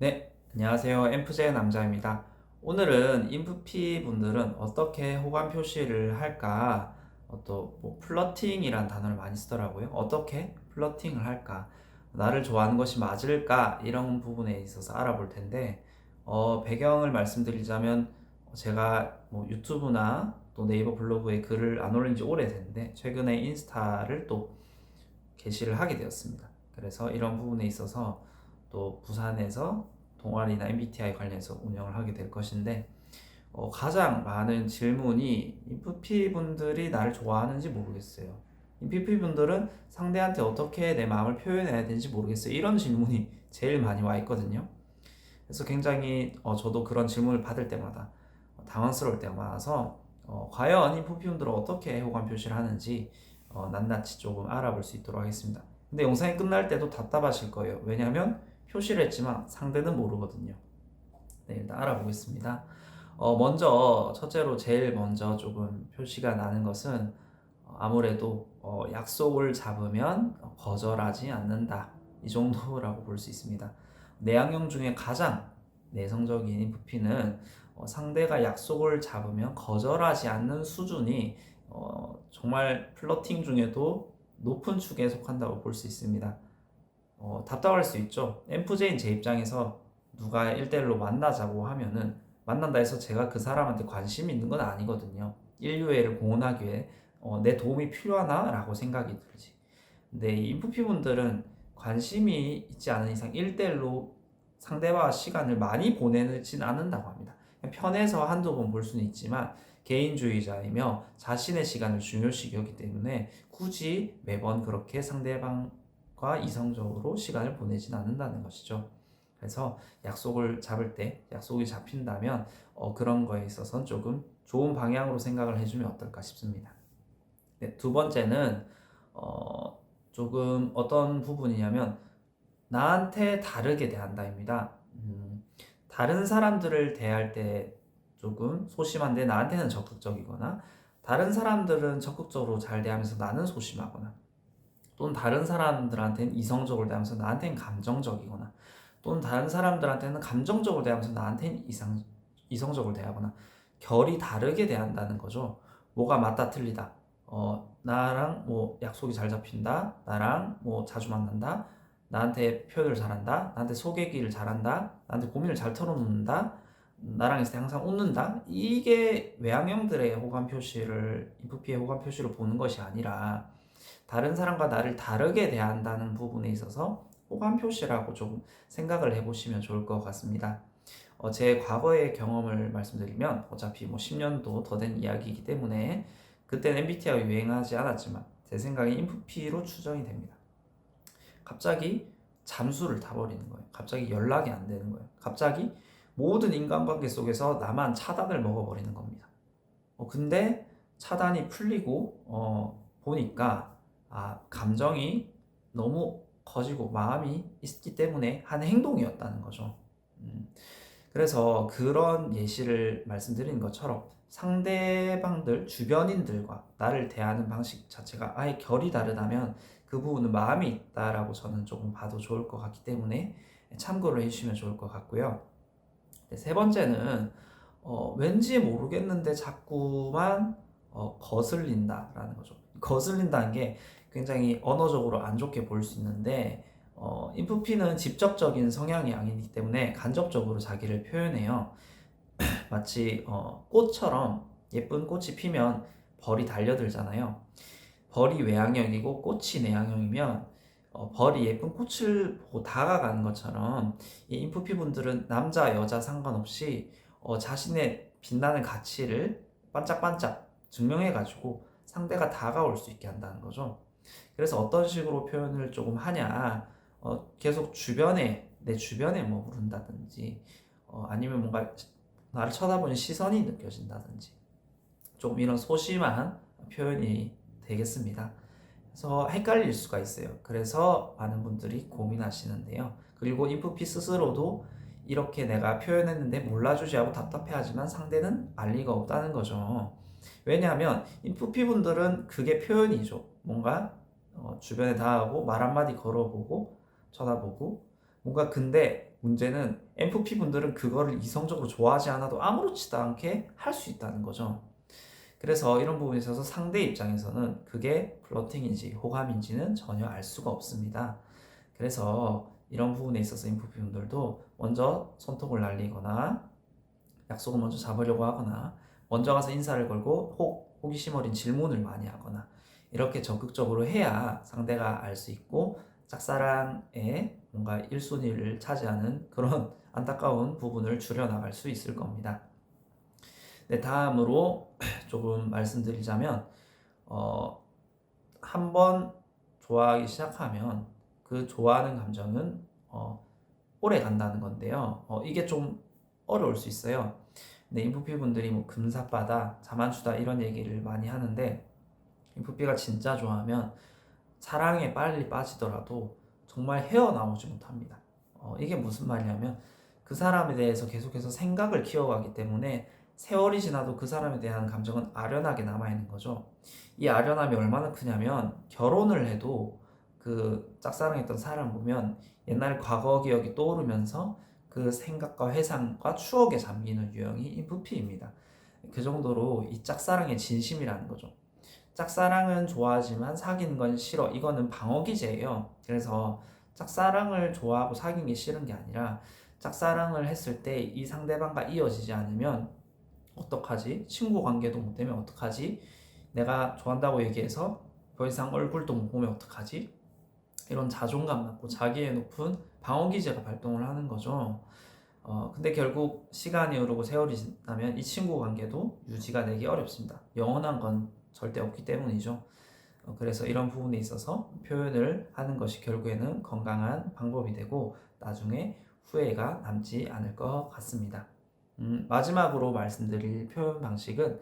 네, 안녕하세요. 엠프제 남자입니다. 오늘은 인프피 분들은 어떻게 호감 표시를 할까? 또 플러팅이란 단어를 많이 쓰더라고요. 어떻게 플러팅을 할까? 나를 좋아하는 것이 맞을까? 이런 부분에 있어서 알아볼 텐데, 배경을 말씀드리자면 제가 뭐 유튜브나 또 네이버 블로그에 글을 안 올린 지 오래됐는데 최근에 인스타를 또 게시를 하게 되었습니다. 그래서 이런 부분에 있어서 또 부산에서 동아리나 MBTI 관련해서 운영을 하게 될 것인데, 가장 많은 질문이 인프피 분들이 나를 좋아하는지 모르겠어요. 인프피 분들은 상대한테 어떻게 내 마음을 표현해야 되는지 모르겠어요. 이런 질문이 제일 많이 와 있거든요. 그래서 굉장히 저도 그런 질문을 받을 때마다 당황스러울 때가 많아서 과연 인프피 분들은 어떻게 호감 표시를 하는지 낱낱이 조금 알아볼 수 있도록 하겠습니다. 근데 영상이 끝날 때도 답답하실 거예요. 왜냐하면 표시를 했지만 상대는 모르거든요. 네, 일단 알아보겠습니다. 먼저 첫째로 제일 먼저 조금 표시가 나는 것은 아무래도 약속을 잡으면 거절하지 않는다. 이 정도라고 볼 수 있습니다. 내향형 중에 가장 내성적인 인프피는 상대가 약속을 잡으면 거절하지 않는 수준이 정말 플러팅 중에도 높은 축에 속한다고 볼 수 있습니다. 답답할 수 있죠. 엠프제인 제 입장에서 누가 1대1로 만나자고 하면은 만난다 해서 제가 그 사람한테 관심이 있는 건 아니거든요. 인류애를 공헌하기 위해 내 도움이 필요하나? 라고 생각이 들지. 근데 이 인프피 분들은 관심이 있지 않은 이상 1대1로 상대와 시간을 많이 보내진 않는다고 합니다. 편해서 한두 번 볼 수는 있지만 개인주의자이며 자신의 시간을 중요시 여기기 때문에 굳이 매번 그렇게 상대방과 이성적으로 시간을 보내진 않는다는 것이죠. 그래서 약속을 잡을 때 약속이 잡힌다면 그런 거에 있어서는 조금 좋은 방향으로 생각을 해주면 어떨까 싶습니다. 네, 두 번째는 조금 어떤 부분이냐면 나한테 다르게 대한다입니다. 다른 사람들을 대할 때 조금 소심한데 나한테는 적극적이거나, 다른 사람들은 적극적으로 잘 대하면서 나는 소심하거나, 또는 다른 사람들한테는 이성적으로 대하면서 나한테는 감정적이거나, 또는 다른 사람들한테는 감정적으로 대하면서 나한테는 이성적으로 대하거나, 결이 다르게 대한다는 거죠. 뭐가 맞다 틀리다. 나랑 뭐 약속이 잘 잡힌다. 나랑 뭐 자주 만난다. 나한테 표현을 잘한다. 나한테 소개기를 잘한다. 나한테 고민을 잘 털어놓는다. 나랑 있을 때 항상 웃는다. 이게 외향형들의 호감 표시를, 인프피의 호감 표시를 보는 것이 아니라 다른 사람과 나를 다르게 대한다는 부분에 있어서 호감 표시라고 좀 생각을 해보시면 좋을 것 같습니다. 제 과거의 경험을 말씀드리면 어차피 뭐 10년도 더 된 이야기이기 때문에 그때는 MBTI가 유행하지 않았지만 제 생각에 인프피로 추정이 됩니다. 갑자기 잠수를 타버리는 거예요. 갑자기 연락이 안 되는 거예요. 갑자기 모든 인간관계 속에서 나만 차단을 먹어버리는 겁니다. 근데 차단이 풀리고 보니까 감정이 너무 커지고 마음이 있기 때문에 한 행동이었다는 거죠. 음, 그래서 그런 예시를 말씀드린 것처럼 상대방들, 주변인들과 나를 대하는 방식 자체가 아예 결이 다르다면 그 부분은 마음이 있다라고 저는 조금 봐도 좋을 것 같기 때문에 참고를 해주시면 좋을 것 같고요. 세 번째는 왠지 모르겠는데 자꾸만 거슬린다라는 거죠. 거슬린다는 게 굉장히 언어적으로 안 좋게 보일 수 있는데 인프피는 직접적인 성향이 아니기 때문에 간접적으로 자기를 표현해요. 마치 꽃처럼 예쁜 꽃이 피면 벌이 달려들잖아요. 벌이 외향형이고 꽃이 내향형이면 벌이 예쁜 꽃을 보고 다가가는 것처럼 이 인프피 분들은 남자 여자 상관없이 자신의 빛나는 가치를 반짝반짝 증명해 가지고 상대가 다가올 수 있게 한다는 거죠. 그래서 어떤 식으로 표현을 조금 하냐, 계속 내 주변에 머무른다든지, 아니면 뭔가 나를 쳐다보는 시선이 느껴진다든지, 좀 이런 소심한 표현이 되겠습니다. 그래서 헷갈릴 수가 있어요. 그래서 많은 분들이 고민하시는데요. 그리고 인프피 스스로도 이렇게 내가 표현했는데 몰라주지 하고 답답해하지만 상대는 알 리가 없다는 거죠. 왜냐하면 인프피 분들은 그게 표현이죠. 뭔가 주변에 다가가고 말 한마디 걸어보고 쳐다보고 뭔가, 근데 문제는 MFP 분들은 그거를 이성적으로 좋아하지 않아도 아무렇지도 않게 할 수 있다는 거죠. 그래서 이런 부분에 있어서 상대 입장에서는 그게 플러팅인지 호감인지는 전혀 알 수가 없습니다. 그래서 이런 부분에 있어서 인프피 분들도 먼저 손톱을 날리거나 약속을 먼저 잡으려고 하거나 먼저 가서 인사를 걸고 호기심 어린 질문을 많이 하거나 이렇게 적극적으로 해야 상대가 알 수 있고 짝사랑에 뭔가 1순위를 차지하는 그런 안타까운 부분을 줄여나갈 수 있을 겁니다. 네, 다음으로 조금 말씀드리자면 한번 좋아하기 시작하면 그 좋아하는 감정은 오래 간다는 건데요. 이게 좀 어려울 수 있어요. 근데 인프피 분들이 뭐 금사빠다, 자만추다 이런 얘기를 많이 하는데 인프피가 진짜 좋아하면 사랑에 빨리 빠지더라도 정말 헤어나오지 못합니다. 이게 무슨 말이냐면 그 사람에 대해서 계속해서 생각을 키워가기 때문에 세월이 지나도 그 사람에 대한 감정은 아련하게 남아있는 거죠. 이 아련함이 얼마나 크냐면 결혼을 해도 그 짝사랑했던 사람 보면 옛날 과거 기억이 떠오르면서 그 생각과 회상과 추억에 잠기는 유형이 인프피입니다. 그 정도로 이 짝사랑의 진심이라는 거죠. 짝사랑은 좋아하지만 사귀는 건 싫어. 이거는 방어기제예요. 그래서 짝사랑을 좋아하고 사귀는 게 싫은 게 아니라 짝사랑을 했을 때 이 상대방과 이어지지 않으면 어떡하지? 친구 관계도 못 되면 어떡하지? 내가 좋아한다고 얘기해서 더 이상 얼굴도 못 보면 어떡하지? 이런 자존감 낮고 자기의 높은 방어기제가 발동을 하는 거죠. 근데 결국 시간이 흐르고 세월이 지나면 이 친구 관계도 유지가 되기 어렵습니다. 영원한 건 절대 없기 때문이죠. 그래서 이런 부분에 있어서 표현을 하는 것이 결국에는 건강한 방법이 되고 나중에 후회가 남지 않을 것 같습니다. 마지막으로 말씀드릴 표현 방식은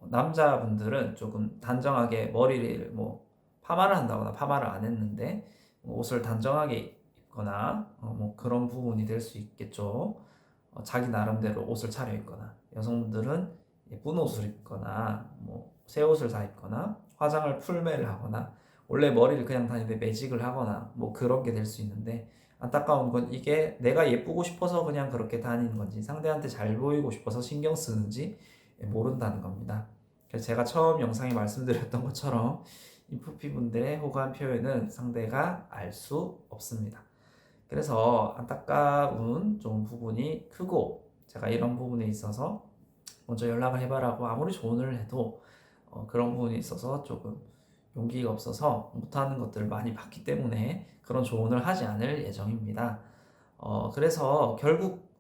남자분들은 조금 단정하게 머리를 뭐 파마를 한다거나 파마를 안 했는데 옷을 단정하게 입거나 뭐 그런 부분이 될 수 있겠죠. 자기 나름대로 옷을 차려입거나 여성분들은 예쁜 옷을 입거나 뭐 새 옷을 사 입거나 화장을 풀메를 하거나 원래 머리를 그냥 다니는데 매직을 하거나 뭐 그런 게 될 수 있는데 안타까운 건 이게 내가 예쁘고 싶어서 그냥 그렇게 다니는 건지 상대한테 잘 보이고 싶어서 신경 쓰는지 모른다는 겁니다. 그래서 제가 처음 영상에 말씀드렸던 것처럼 인프피 분들의 호감 표현은 상대가 알 수 없습니다. 그래서 안타까운 좀 부분이 크고 제가 이런 부분에 있어서 먼저 연락을 해봐라고 아무리 조언을 해도 그런 부분에 있어서 조금 용기가 없어서 못하는 것들을 많이 봤기 때문에 그런 조언을 하지 않을 예정입니다. 그래서 결국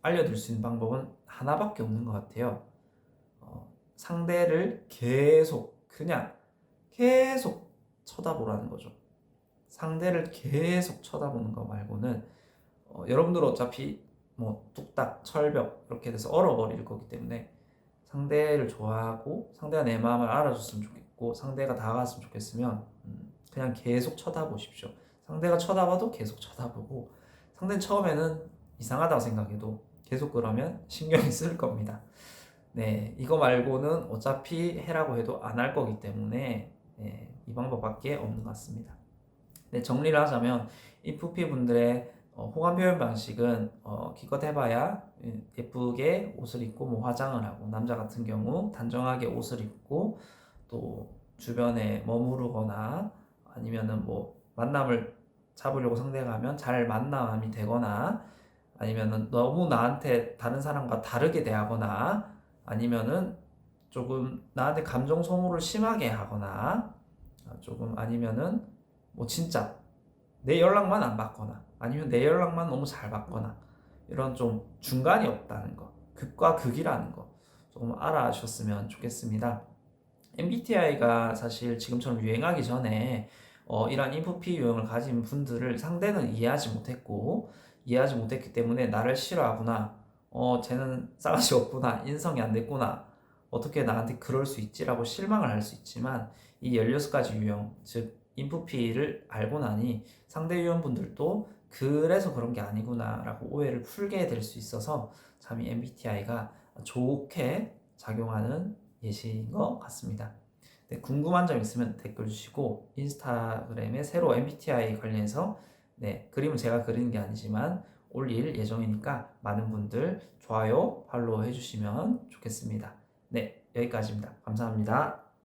알려드릴 수 있는 방법은 하나밖에 없는 것 같아요. 상대를 계속 쳐다보라는 거죠. 상대를 계속 쳐다보는 거 말고는 여러분들 어차피 뭐 뚝딱 철벽 이렇게 돼서 얼어버릴 거기 때문에 상대를 좋아하고 상대가 내 마음을 알아줬으면 좋겠고 상대가 다가갔으면 좋겠으면 그냥 계속 쳐다보십시오. 상대가 쳐다봐도 계속 쳐다보고 상대는 처음에는 이상하다고 생각해도 계속 그러면 신경이 쓸 겁니다. 네, 이거 말고는 어차피 해라고 해도 안 할 거기 때문에 네, 이 방법밖에 없는 것 같습니다. 네, 정리를 하자면 인프피 분들의 호감 표현 방식은 기껏 해봐야 예쁘게 옷을 입고 뭐 화장을 하고 남자 같은 경우 단정하게 옷을 입고 또 주변에 머무르거나 아니면은 뭐 만남을 잡으려고 상대가 하면 잘 만남이 되거나 아니면은 너무 나한테 다른 사람과 다르게 대하거나 아니면은 조금 나한테 감정 소모를 심하게 하거나 조금 아니면은 뭐 진짜 내 연락만 안 받거나 아니면 내 연락만 너무 잘 받거나 이런 좀 중간이 없다는 거 극과 극이라는 거 조금 알아주셨으면 좋겠습니다. MBTI가 사실 지금처럼 유행하기 전에 이런 인프피 유형을 가진 분들을 상대는 이해하지 못했기 때문에 나를 싫어하구나 쟤는 싸가지 없구나 인성이 안 됐구나 어떻게 나한테 그럴 수 있지라고 실망을 할 수 있지만 이 16가지 유형 즉 인프피를 알고 나니 상대 유형분들도 그래서 그런 게 아니구나 라고 오해를 풀게 될 수 있어서 참 이 MBTI가 좋게 작용하는 예시인 것 같습니다. 네, 궁금한 점 있으면 댓글 주시고 인스타그램에 새로 MBTI 관련해서 네, 그림은 제가 그리는 게 아니지만 올릴 예정이니까 많은 분들 좋아요, 팔로우 해주시면 좋겠습니다. 네, 여기까지입니다. 감사합니다.